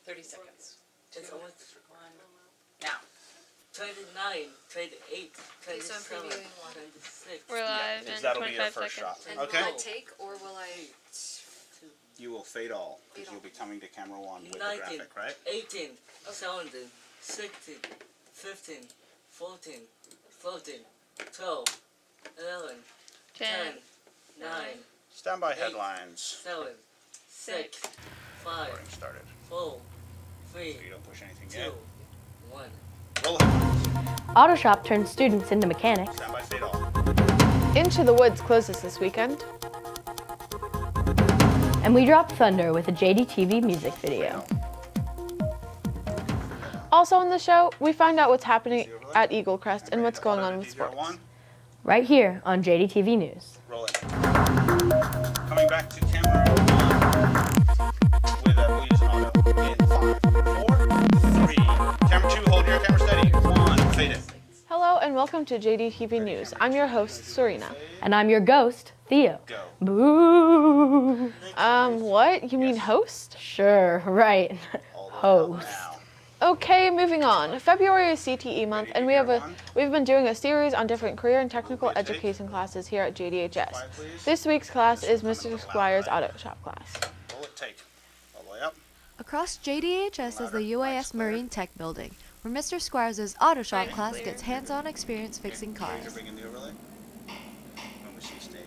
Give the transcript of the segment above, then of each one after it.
30 seconds. It's almost 1. Now. 29, 28, 27, so I'm previewing 26. We're live in That'll be your 25 first seconds. shot. And Okay. will I take or will I... You will fade all, because you'll be coming to camera 1 with 19, the graphic, right? 18, 17, 16, 15, 14, 13, 12, 11, 10, 9, Standby 8, headlines. 7, 6, 5, Recording started. 4, 3, You don't push anything 2, yet. 1. Roll headlines. Auto Shop turns students into mechanics. Standby fade all. Into the Woods closes this weekend. And we drop thunder with a JDTV music video. Also on the show, we find out what's happening at Eagle Crest and what's going on with sports. Right here on JDTV News. Roll it. Coming back to camera 1 with we'll use an auto in 5, 4, 3. Camera 2, hold your camera steady. 1, fade it. Hello and welcome to JDTV News. I'm your host, Serena. And I'm your ghost, Theo. Go. Boo! What? You mean host? Sure, right. Host. Now. Okay, moving on. February is CTE month, and we've been doing a series on different career and technical education classes here at JDHS. This week's class is Mr. Squire's Auto Shop class. Roll it, take. All the way up. Across JDHS is the UAS Marine Tech Building, where Mr. Squires' Auto Shop class gets hands-on experience fixing cars. Bring in the overlay. When we see Steve.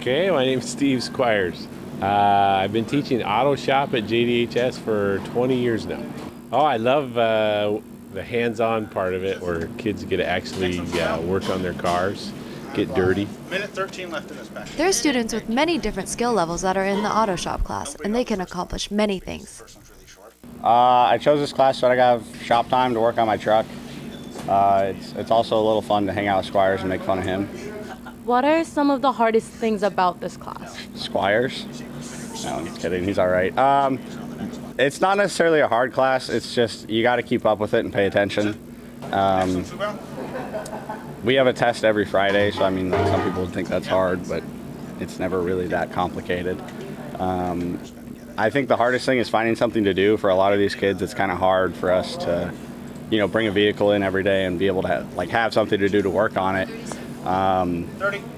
Okay, my name's Steve Squires. I've been teaching auto shop at JDHS for 20 years now. Oh, I love the hands-on part of it where kids get to actually work on their cars, get dirty. Minute 13 left in this package. There are students with many different skill levels that are in the Auto Shop class, and they can accomplish many things. First one's really short. I chose this class so I got shop time to work on my truck. It's also a little fun to hang out with Squires and make fun of him. What are some of the hardest things about this class? Squires? No, I'm just kidding. He's all right. It's not necessarily a hard class. It's just you got to keep up with it and pay attention. We have a test every Friday, so I mean, like, some people would think that's hard, but it's never really that complicated. I think the hardest thing is finding something to do. For a lot of these kids, it's kind of hard for us to, bring a vehicle in every day and be able to have something to do to work on it.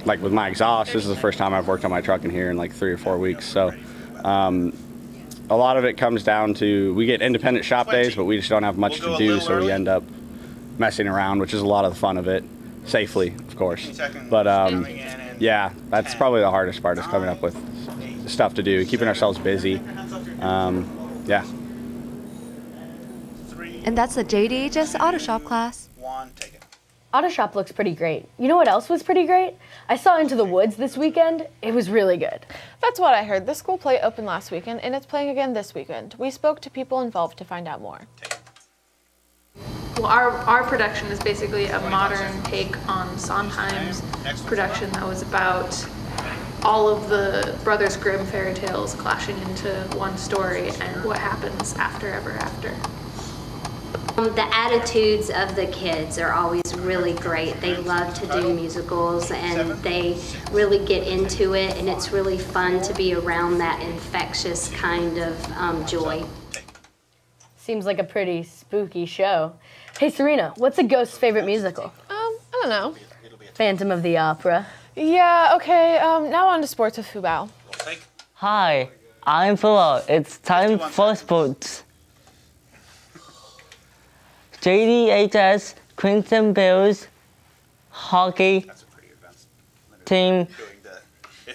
Like with my exhaust, this is the first time I've worked on my truck in here in like 3 or 4 weeks. So a lot of it comes down to, we get independent shop days, but we just don't have much to do, so we end up messing around, which is a lot of the fun of it. Safely, of course. But yeah, that's probably the hardest part, is coming up with stuff to do, keeping ourselves busy. Yeah. And that's the JDHS Auto Shop class. 1, take it. Auto Shop looks pretty great. You know what else was pretty great? I saw Into the Woods this weekend. It was really good. That's what I heard. The school play opened last weekend, and it's playing again this weekend. We spoke to people involved to find out more. Well, our production is basically a modern take on Sondheim's production that was about all of the Brothers Grimm fairy tales clashing into one story and what happens ever after. The attitudes of the kids are always really great. They love to do musicals and they really get into it, and it's really fun to be around that infectious kind of joy. Seems like a pretty spooky show. Hey Serena, what's a ghost's favorite musical? I don't know. Phantom of the Opera. Yeah, okay, now on to sports with Fubao. Hi, I'm Fubao. It's time for sports. JDHS Crimson Bills hockey team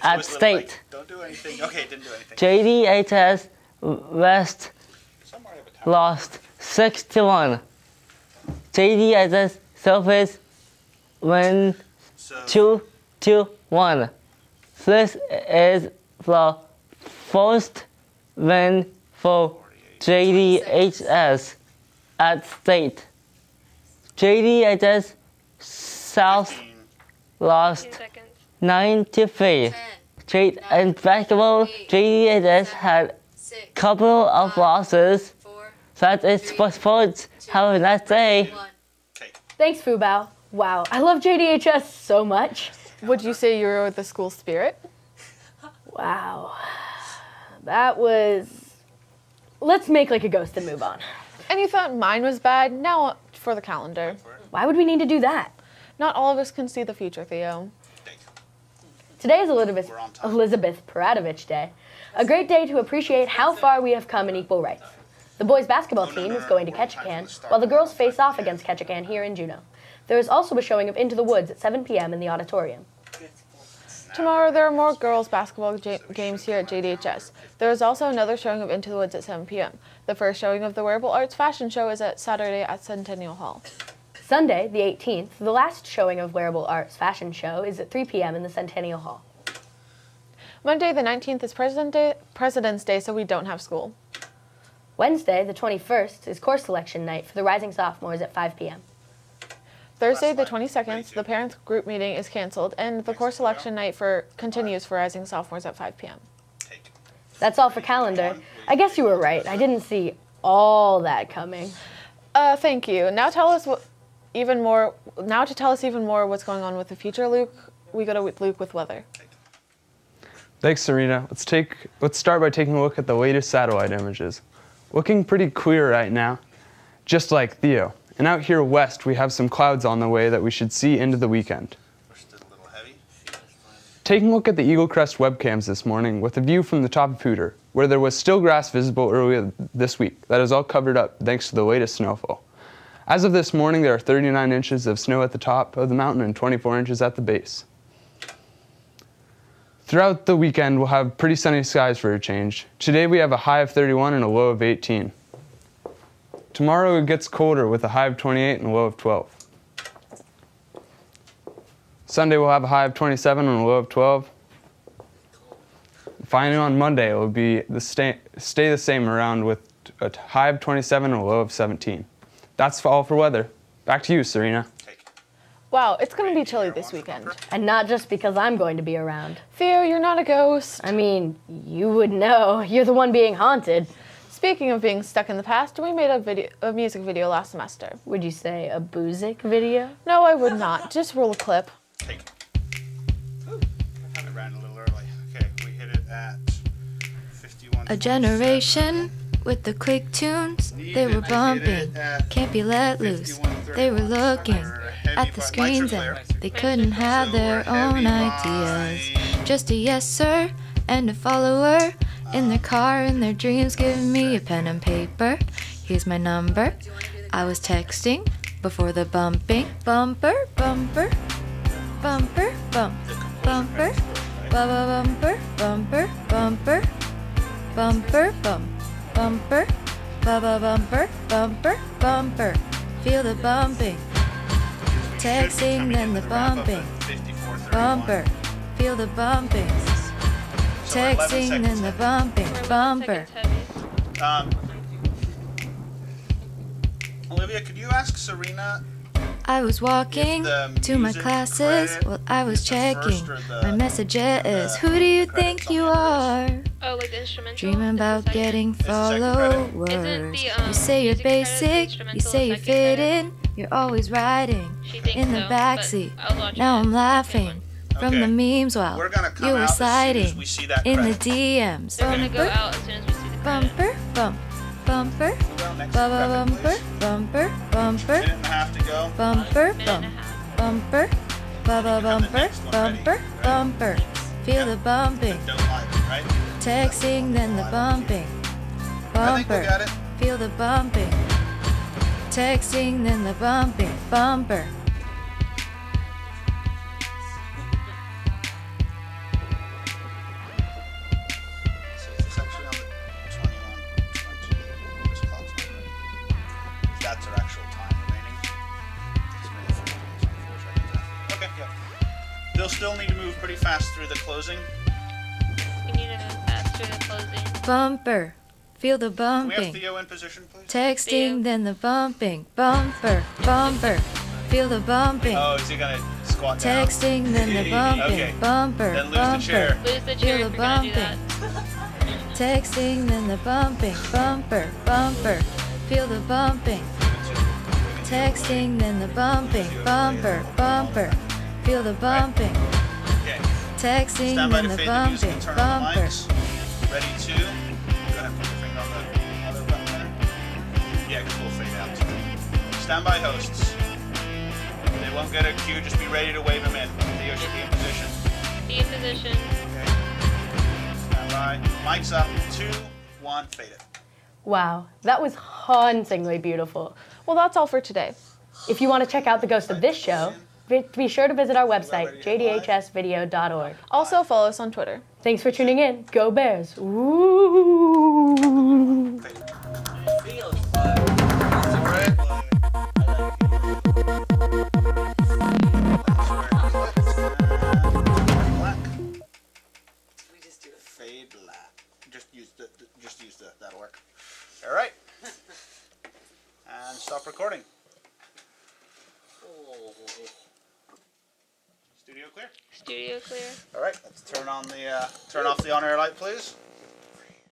at state. Don't do anything. Okay, didn't do anything. JDHS West lost 6-1. JDHS Surface win 2-1. This is the first win for JDHS at state. JDHS South lost 9-3. Straight and basketball, JDHS had a couple of losses. That is for sports. Have a nice day. Thanks, Fubao. Wow, I love JDHS so much. Would you say you were the school spirit? Wow. That was Let's make like a ghost and move on. And you thought mine was bad? Now for the calendar. Why would we need to do that? Not all of us can see the future, Theo. Today is Elizabeth Paradovich Day, a great day to appreciate how far we have come in equal rights. The boys' basketball team is going to Ketchikan, while the girls face off against Ketchikan here in Juneau. There is also a showing of Into the Woods at 7 p.m. in the auditorium. Tomorrow there are more girls' basketball games here at JDHS. There is also another showing of Into the Woods at 7 p.m. The first showing of the Wearable Arts Fashion Show is at Saturday at Centennial Hall. Sunday, the 18th, the last showing of Wearable Arts Fashion Show is at 3 p.m. in the Centennial Hall. Monday, the 19th is President's Day, so we don't have school. Wednesday, the 21st, is course selection night for the rising sophomores at 5 p.m. Thursday, the 22nd, the parents' group meeting is canceled, and the course selection night continues for rising sophomores at 5 p.m. That's all for calendar. I guess you were right. I didn't see all that coming. Thank you. Now to tell us even more what's going on with the future, Luke, we go to Luke with weather. Thanks, Serena. Let's start by taking a look at the latest satellite images. Looking pretty clear right now, just like Theo. And out here west, we have some clouds on the way that we should see into the weekend. Taking a look at the Eagle Crest webcams this morning with a view from the top of Hooter, where there was still grass visible earlier this week. That is all covered up thanks to the latest snowfall. As of this morning, there are 39 inches of snow at the top of the mountain and 24 inches at the base. Throughout the weekend, we'll have pretty sunny skies for a change. Today we have a high of 31 and a low of 18. Tomorrow it gets colder with a high of 28 and a low of 12. Sunday we'll have a high of 27 and a low of 12. Finally on Monday it will be stay the same around with a high of 27 and a low of 17. That's all for weather. Back to you, Serena. Wow, it's going to be chilly this weekend. And not just because I'm going to be around. Theo, you're not a ghost. I mean, you would know. You're the one being haunted. Speaking of being stuck in the past, we made a music video last semester. Would you say a boozic video? No, I would not. Just roll a clip. Take it. I ran a little early. Okay, we hit it at 51. A generation with the quick tunes, they were bumping, can't be let loose. They were looking at the screens and they couldn't have their own ideas. Just a yes sir and a follower in their car, in their dreams, giving me a pen and paper. Here's my number. I was texting before the bumping. Bumper, bumper, bumper, bump, bumper, bumper, bumper, bumper, bumper, bump. Bumper, bumper, bumper, bumper. Feel the bumping. Texting, then the bumping. Bumper, feel the bumping. Texting, then the bumping. Bumper. Olivia, could you ask Serena? I was walking to my classes while I was checking my messages. Who do you think you are? Oh, like the instrumental? Dreaming about getting followers. You say you're basic, you say you fit in. You're always riding in the backseat. Now I'm laughing from the memes while you were sliding in the DMs. They're gonna go out as soon as we see the Bumper, bump, bumper, bumper, bumper, bumper, bumper, bump, bumper, bumper, bumper, bumper. Feel the bumping. Texting, then the bumping. Bumper, feel the bumping. Texting, then the bumping. Bumper. That's our actual time remaining. Okay, yeah. They'll still need to move pretty fast through the closing. We need to move fast through the closing. Bumper, feel the Can we have bumping. Theo in position, please? Texting, then the bumping. Bumper, bumper, feel the bumping. Oh, is he gonna squat down? Texting, then the bumping. Okay. Bumper, Then lose the bumper, chair. Lose the chair feel if the you're gonna do bumping. that. Texting, then the bumping. Bumper, bumper, feel the bumping. Texting, then the bumping. Bumper, bumper, feel the bumping. Okay. Texting, Stand by then to the fade the music bumping. and turn on the Bumper. mics. Ready to? Go ahead, put your finger on the other stand by hosts. They won't get a cue, just be ready to wave them in. Theo should be in position. Be in position. Okay. Stand by. Mic's up. 2, 1, fade it. Wow, that was hauntingly beautiful. Well, that's all for today. If you want to check out the ghost of this show, be sure to visit our website, jdhsvideo.org. Also, follow us on Twitter. Thanks for tuning in. Go Bears. Ooh. Feels fun. We just do it. Fade black. Just use that'll work. All right. And stop recording. Oh. Studio clear. Studio clear. All right. Let's turn off the on-air light, please.